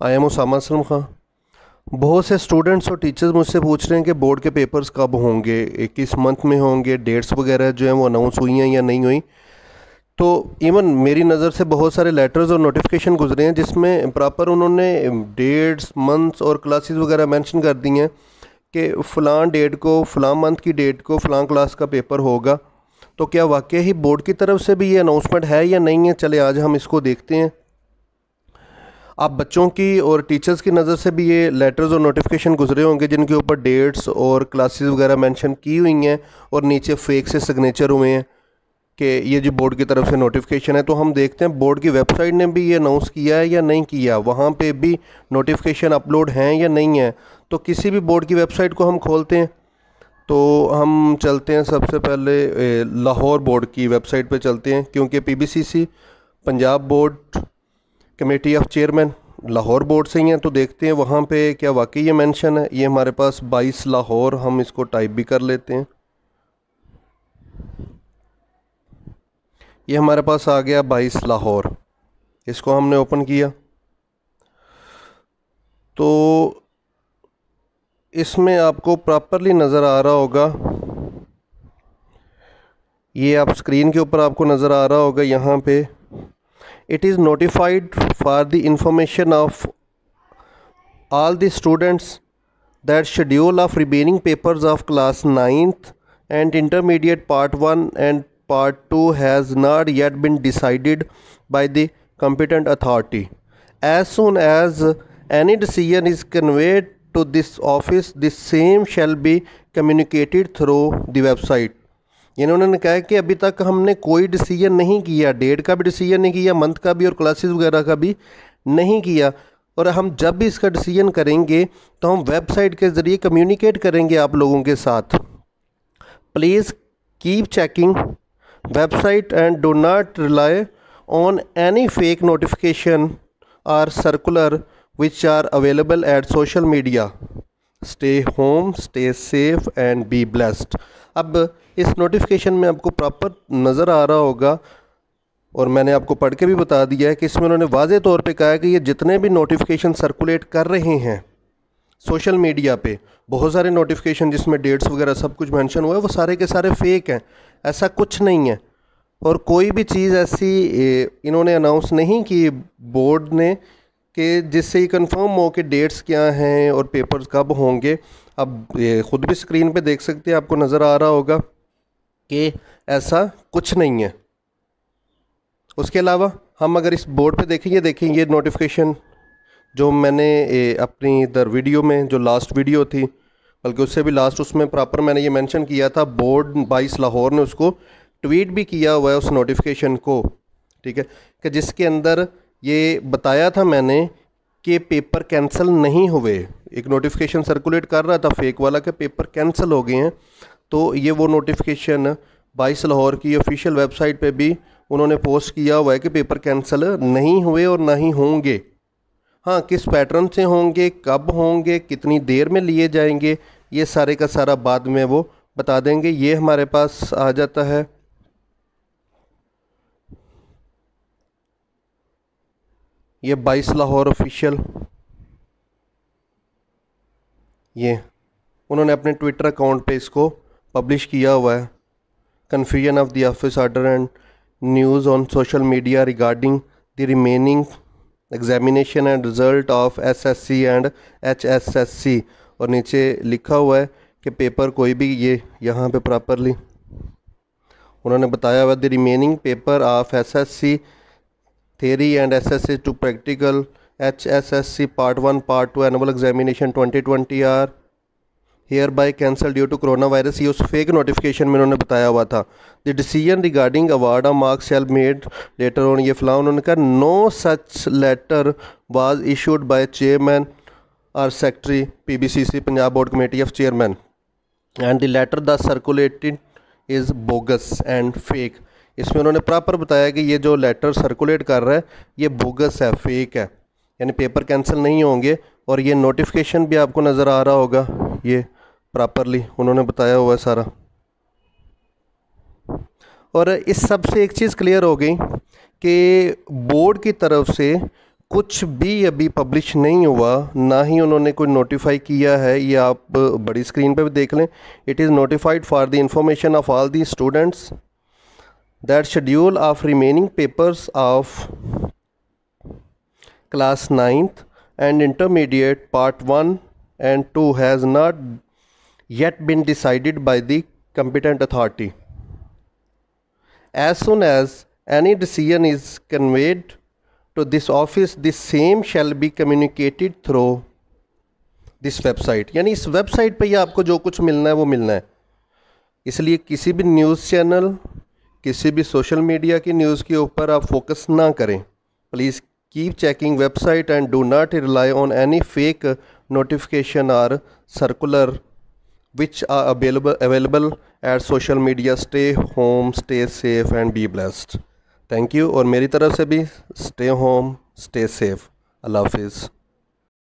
I am Usama Aslam खां। बहुत से students और टीचर्स मुझसे पूछ रहे हैं कि बोर्ड के पेपर्स कब होंगे, किस मंथ में होंगे, डेट्स वगैरह जो हैं वो अनाउंस हुई हैं या नहीं हुई। तो इवन मेरी नज़र से बहुत सारे लेटर्स और नोटिफिकेशन गुजरे हैं जिसमें प्रॉपर उन्होंने डेट्स, मंथ्स और क्लासेस वगैरह मेंशन कर दी हैं कि फ़लाँ डेट को, फ़लाँ मंथ की डेट को फ़लाँ क्लास का पेपर होगा। तो क्या वाकई ही बोर्ड की तरफ से भी ये अनाउंसमेंट है या नहीं है? चले आज हम इसको देखते हैं। आप बच्चों की और टीचर्स की नज़र से भी ये लेटर्स और नोटिफिकेशन गुजरे होंगे जिनके ऊपर डेट्स और क्लासेस वगैरह मेंशन की हुई हैं और नीचे फेक से सिग्नेचर हुए हैं कि ये जो बोर्ड की तरफ से नोटिफिकेशन है। तो हम देखते हैं बोर्ड की वेबसाइट ने भी ये अनाउंस किया है या नहीं किया, वहाँ पे भी नोटिफिकेशन अपलोड हैं या नहीं है। तो किसी भी बोर्ड की वेबसाइट को हम खोलते हैं। तो हम चलते हैं सबसे पहले लाहौर बोर्ड की वेबसाइट पे चलते हैं, क्योंकि PBCC Punjab board committee of chairman Lahore board से ही हैं। तो देखते हैं वहाँ पे क्या वाकई ये मेंशन है। ये हमारे पास 22 लाहौर, हम इसको टाइप भी कर लेते हैं। ये हमारे पास आ गया 22 लाहौर। इसको हमने ओपन किया तो इसमें आपको प्रॉपरली नज़र आ रहा होगा, ये आप स्क्रीन के ऊपर आपको नज़र आ रहा होगा यहाँ पे, it is notified for the information of all the students that schedule of remaining papers of class 9th and intermediate part 1 and part 2 has not yet been decided by the competent authority. As soon as any decision is conveyed to this office, the same shall be communicated through the website. इन्होंने कहा है कि अभी तक हमने कोई decision नहीं किया, डेट का भी डिसीजन नहीं किया, मंथ का भी और क्लासेस वगैरह का भी नहीं किया। और हम जब भी इसका डिसीजन करेंगे तो हम वेबसाइट के ज़रिए कम्युनिकेट करेंगे आप लोगों के साथ। Please keep checking website and do not rely on any fake notification और circular which are available at social media. Stay home, stay safe and be blessed. अब इस नोटिफिकेशन में आपको प्रॉपर नज़र आ रहा होगा और मैंने आपको पढ़ के भी बता दिया है कि इसमें उन्होंने वाज़े तौर पे कहा है कि ये जितने भी नोटिफिकेशन सर्कुलेट कर रहे हैं सोशल मीडिया पे, बहुत सारे नोटिफिकेशन जिसमें डेट्स वगैरह सब कुछ मेंशन हुआ है, वो सारे के सारे फेक हैं। ऐसा कुछ नहीं है और कोई भी चीज़ ऐसी इन्होंने अनाउंस नहीं की बोर्ड ने कि जिससे ये कंफर्म हो कि डेट्स क्या हैं और पेपर्स कब होंगे। अब ये ख़ुद भी स्क्रीन पे देख सकते हैं, आपको नज़र आ रहा होगा कि ऐसा कुछ नहीं है। उसके अलावा हम अगर इस बोर्ड पे देखें ये नोटिफिकेशन जो मैंने अपनी इधर वीडियो में, जो लास्ट वीडियो थी बल्कि उससे भी लास्ट, उसमें प्रॉपर मैंने ये मेंशन किया था। बोर्ड 22 लाहौर ने उसको ट्वीट भी किया हुआ है उस नोटिफिकेशन को, ठीक है, कि जिसके अंदर ये बताया था मैंने कि पेपर कैंसिल नहीं हुए। एक नोटिफिकेशन सर्कुलेट कर रहा था फेक वाला कि पेपर कैंसिल हो गए हैं। तो ये वो नोटिफिकेशन 22 लाहौर की ऑफिशियल वेबसाइट पे भी उन्होंने पोस्ट किया हुआ है कि पेपर कैंसिल नहीं हुए और ना ही होंगे। हाँ, किस पैटर्न से होंगे, कब होंगे, कितनी देर में लिए जाएंगे, ये सारे का सारा बाद में वो बता देंगे। ये हमारे पास आ जाता है ये 22 लाहौर ऑफिशियल, ये उन्होंने अपने ट्विटर अकाउंट पे इसको पब्लिश किया हुआ है। Confusion of the office order and news on social media regarding the remaining examination end result of SSC and HSSC. और नीचे लिखा हुआ है कि पेपर कोई भी, ये यहाँ पे प्रॉपरली उन्होंने बताया हुआ the remaining paper of SSC theory and SSC to practical HSSC part 1 part 2 annual examination 2020 are hereby cancelled due to coronavirus। ये उस फेक नोटिफिकेशन में उन्होंने बताया हुआ था। The decision regarding award of marks shall made later on, ये फलां उन्होंने कहा। No such letter was issued by chairman और secretary PBCC Punjab board committee of chairman and the letter the circulated is bogus and fake. इसमें उन्होंने proper बताया कि ये जो लेटर सर्कुलेट कर रहा है ये बोगस है, फेक है, यानी पेपर कैंसिल नहीं होंगे। और ये नोटिफिकेशन भी आपको नज़र आ रहा होगा, ये प्रॉपरली उन्होंने बताया हुआ है सारा। और इस सब से एक चीज़ क्लियर हो गई कि बोर्ड की तरफ से कुछ भी अभी पब्लिश नहीं हुआ, ना ही उन्होंने कोई नोटिफाई किया है। ये आप बड़ी स्क्रीन पे भी देख लें। It is notified for the information of all the students that schedule of remaining papers of class 9th and intermediate part 1 and 2 has not yet been decided by the competent authority. As soon as any decision is conveyed to this office, the same shall be communicated through this website. यानी इस website पे ही आपको जो कुछ मिलना है वो मिलना है। इसलिए किसी भी न्यूज़ चैनल, किसी भी सोशल मीडिया की न्यूज़ के ऊपर आप फोकस ना करें। Please keep checking website and do not rely on any fake notification or circular which are available at social media. Stay home, stay safe and be blessed. Thank you। और मेरी तरफ से भी stay home, stay safe. अल्लाह हाफिज़।